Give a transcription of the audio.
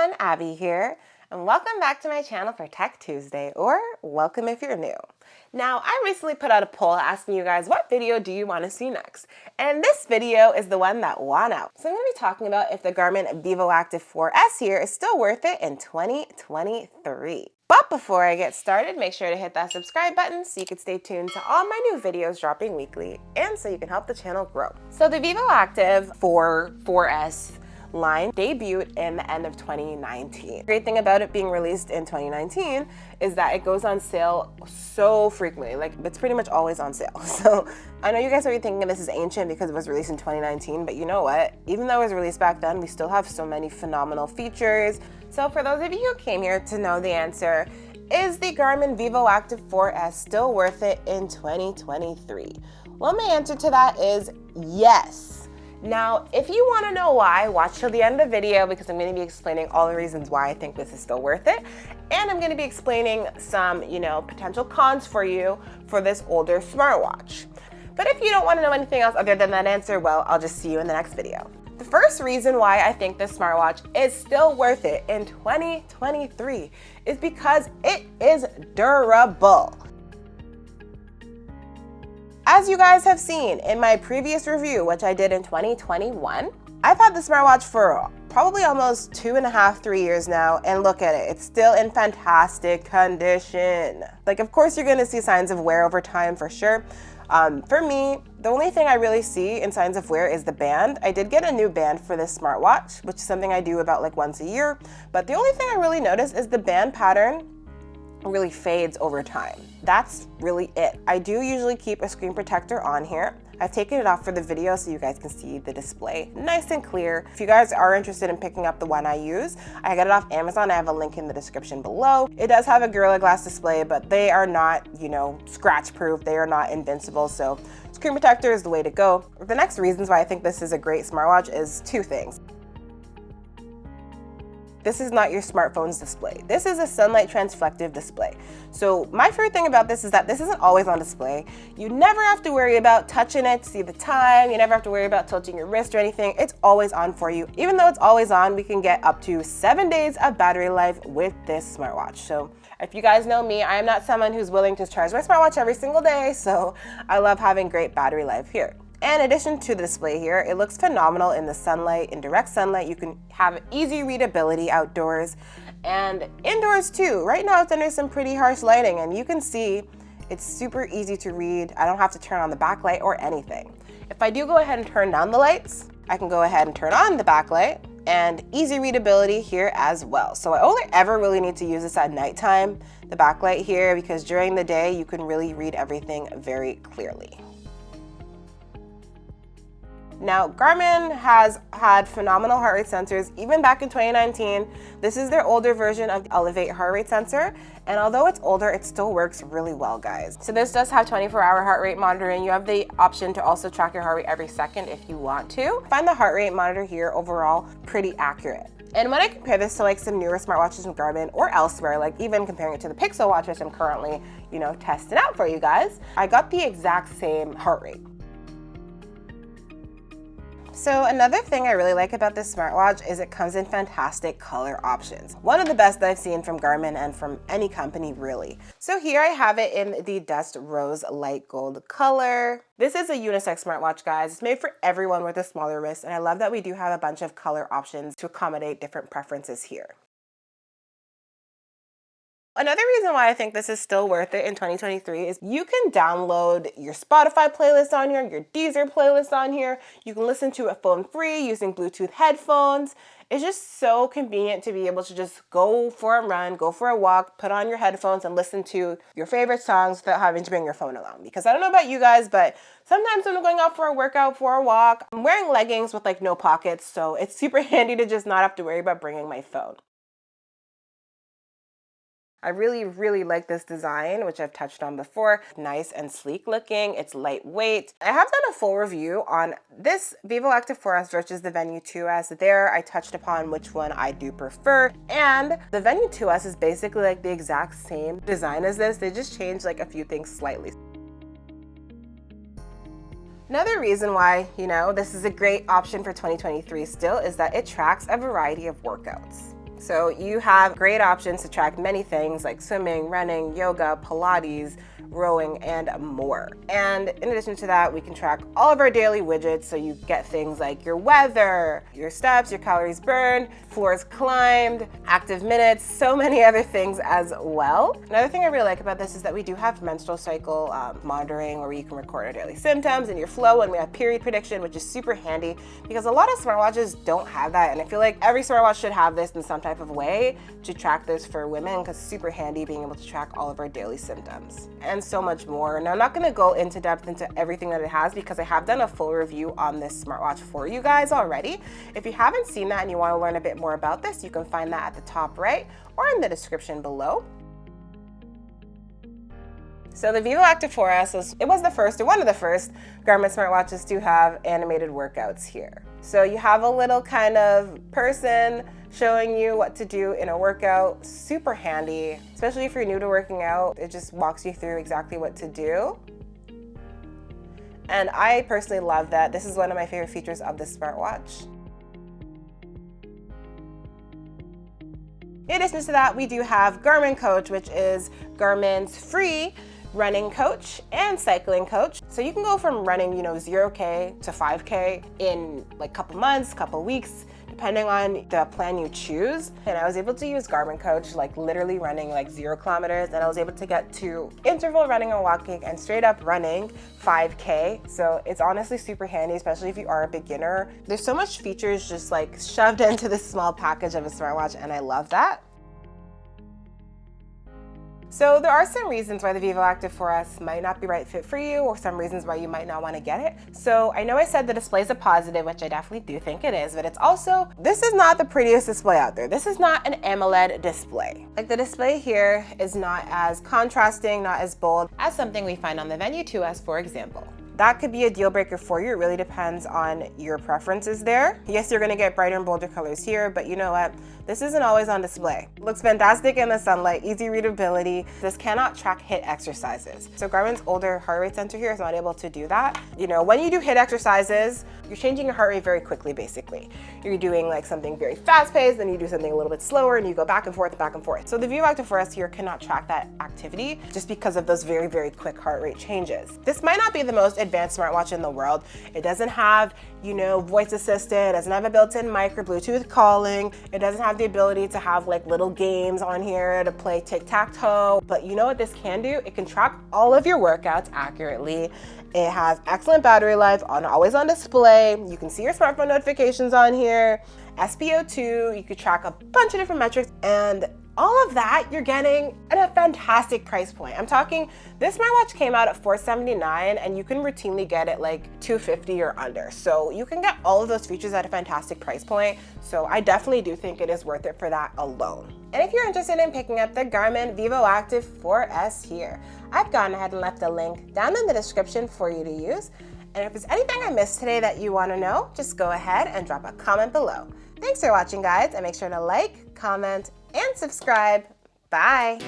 everyone, Abby here, and welcome back to my channel for Tech Tuesday, or welcome if you're new. Now, I recently put out a poll asking you guys what video do you want to see next, and this video is the one that won out. So I'm going to be talking about if the Garmin Vivoactive 4S here is still worth it in 2023. But before I get started, make sure to hit that subscribe button so you can stay tuned to all my new videos dropping weekly and so you can help the channel grow. So the Vivoactive 4S line debuted in the end of 2019. Great thing about it being released in 2019 is that it goes on sale so frequently, like it's pretty much always on sale. So I know you guys are thinking this is ancient because it was released in 2019, but you know what? Even though it was released back then, we still have so many phenomenal features. So for those of you who came here to know the answer, is the Garmin Vivoactive 4S still worth it in 2023? Well, my answer to that is yes. Now, if you want to know why, watch till the end of the video because I'm going to be explaining all the reasons why I think this is still worth it. And I'm going to be explaining some, potential cons for you for this older smartwatch. But if you don't want to know anything else other than that answer, well, I'll just see you in the next video. The first reason why I think this smartwatch is still worth it in 2023 is because it is durable. As you guys have seen in my previous review, which I did in 2021, I've had the smartwatch for probably almost 2.5–3 years now, and look at it, it's still in fantastic condition. Like, of course, you're gonna see signs of wear over time for sure. For me, the only thing I really see in signs of wear is the band. I did get a new band for this smartwatch, which is something I do about like once a year, but the only thing I really notice is the band pattern really fades over time. That's really it. I do usually keep a screen protector on here. I've taken it off for the video so you guys can see the display nice and clear. If you guys are interested in picking up the one I use, I got it off Amazon. I have a link in the description below. It does have a Gorilla Glass display, but they are not, scratch proof. They are not invincible, so screen protector is the way to go. The next reasons why I think this is a great smartwatch is two things. This is not your smartphone's display. This is a sunlight transflective display. So my favorite thing about this is that this isn't always on display. You never have to worry about touching it to see the time. You never have to worry about tilting your wrist or anything. It's always on for you. Even though it's always on, we can get up to 7 days of battery life with this smartwatch. So if you guys know me, I am not someone who's willing to charge my smartwatch every single day. So I love having great battery life here. In addition to the display here, it looks phenomenal in the sunlight, in direct sunlight. You can have easy readability outdoors and indoors too. Right now it's under some pretty harsh lighting and you can see it's super easy to read. I don't have to turn on the backlight or anything. If I do go ahead and turn down the lights, I can go ahead and turn on the backlight and easy readability here as well. So I only ever really need to use this at nighttime, the backlight here, because during the day you can really read everything very clearly. Now, Garmin has had phenomenal heart rate sensors even back in 2019. This is their older version of the Elevate heart rate sensor, and although it's older, it still works really well, guys. So this does have 24-hour heart rate monitoring. You have the option to also track your heart rate every second if you want to. I find the heart rate monitor here overall pretty accurate. And when I compare this to like some newer smartwatches from Garmin or elsewhere, like even comparing it to the Pixel watch, which I'm currently, testing out for you guys, I got the exact same heart rate. So another thing I really like about this smartwatch is it comes in fantastic color options. One of the best that I've seen from Garmin and from any company really. So here I have it in the Dust Rose Light Gold color. This is a unisex smartwatch, guys. It's made for everyone with a smaller wrist, and I love that we do have a bunch of color options to accommodate different preferences here. Another reason why I think this is still worth it in 2023 is you can download your Spotify playlist on here, your Deezer playlist on here. You can listen to it phone free using Bluetooth headphones. It's just so convenient to be able to just go for a run, go for a walk, put on your headphones and listen to your favorite songs without having to bring your phone along. Because I don't know about you guys, but sometimes when I'm going out for a workout, for a walk, I'm wearing leggings with like no pockets. So it's super handy to just not have to worry about bringing my phone. I really, really like this design, which I've touched on before. Nice and sleek looking, it's lightweight. I have done a full review on this Vivoactive 4S versus the Venu 2S. There, I touched upon which one I do prefer. And the Venu 2S is basically like the exact same design as this. They just changed like a few things slightly. Another reason why, this is a great option for 2023 still is that it tracks a variety of workouts. So you have great options to track many things like swimming, running, yoga, Pilates, rowing, and more. And in addition to that, we can track all of our daily widgets, so you get things like your weather, your steps, your calories burned, floors climbed, active minutes, so many other things as well. Another thing I really like about this is that we do have menstrual cycle monitoring, where you can record our daily symptoms and your flow, and we have period prediction, which is super handy because a lot of smartwatches don't have that, and I feel like every smartwatch should have this in some type of way to track this for women, because it's super handy being able to track all of our daily symptoms and so much more. Now, I'm not going to go into depth into everything that it has because I have done a full review on this smartwatch for you guys already. If you haven't seen that and you want to learn a bit more about this, you can find that at the top right or in the description below. So the Vivoactive 4S was the first, or one of the first, Garmin smartwatches to have animated workouts here. So you have a little kind of person showing you what to do in a workout. Super handy, especially if you're new to working out. It just walks you through exactly what to do. And I personally love that. This is one of my favorite features of this smartwatch. In addition to that, we do have Garmin Coach, which is Garmin's free running coach and cycling coach. So you can go from running, 0K to 5K in like couple months, couple weeks, depending on the plan you choose. And I was able to use Garmin Coach, like literally running like 0 kilometers, and I was able to get to interval running and walking and straight up running 5K. So it's honestly super handy, especially if you are a beginner. There's so much features just like shoved into this small package of a smartwatch, and I love that. So there are some reasons why the Vivoactive 4S might not be right fit for you, or some reasons why you might not want to get it. So I know I said the display is a positive, which I definitely do think it is, but it's also, this is not the prettiest display out there. This is not an AMOLED display. Like, the display here is not as contrasting, not as bold as something we find on the Venu 2S, for example. That could be a deal breaker for you. It really depends on your preferences there. Yes, you're gonna get brighter and bolder colors here, but you know what? This isn't always on display. It looks fantastic in the sunlight, easy readability. This cannot track HIIT exercises. So Garmin's older heart rate sensor here is not able to do that. When you do HIIT exercises, you're changing your heart rate very quickly, basically. You're doing like something very fast paced, then you do something a little bit slower, and you go back and forth, back and forth. So the Vivoactive 4S here cannot track that activity just because of those very, very quick heart rate changes. This might not be the most advanced smartwatch in the world. It doesn't have, voice assistant, it doesn't have a built-in mic or Bluetooth calling. It doesn't have the ability to have like little games on here to play tic-tac-toe. But you know what this can do? It can track all of your workouts accurately. It has excellent battery life, always on display. You can see your smartphone notifications on here. SpO2, you could track a bunch of different metrics, and all of that you're getting at a fantastic price point. I'm talking, this smartwatch came out at $479, and you can routinely get it like $250 or under. So you can get all of those features at a fantastic price point. So I definitely do think it is worth it for that alone. And if you're interested in picking up the Garmin Vivoactive 4S here, I've gone ahead and left a link down in the description for you to use. And if there's anything I missed today that you want to know, just go ahead and drop a comment below. Thanks for watching, guys, and make sure to like, comment, and subscribe. Bye.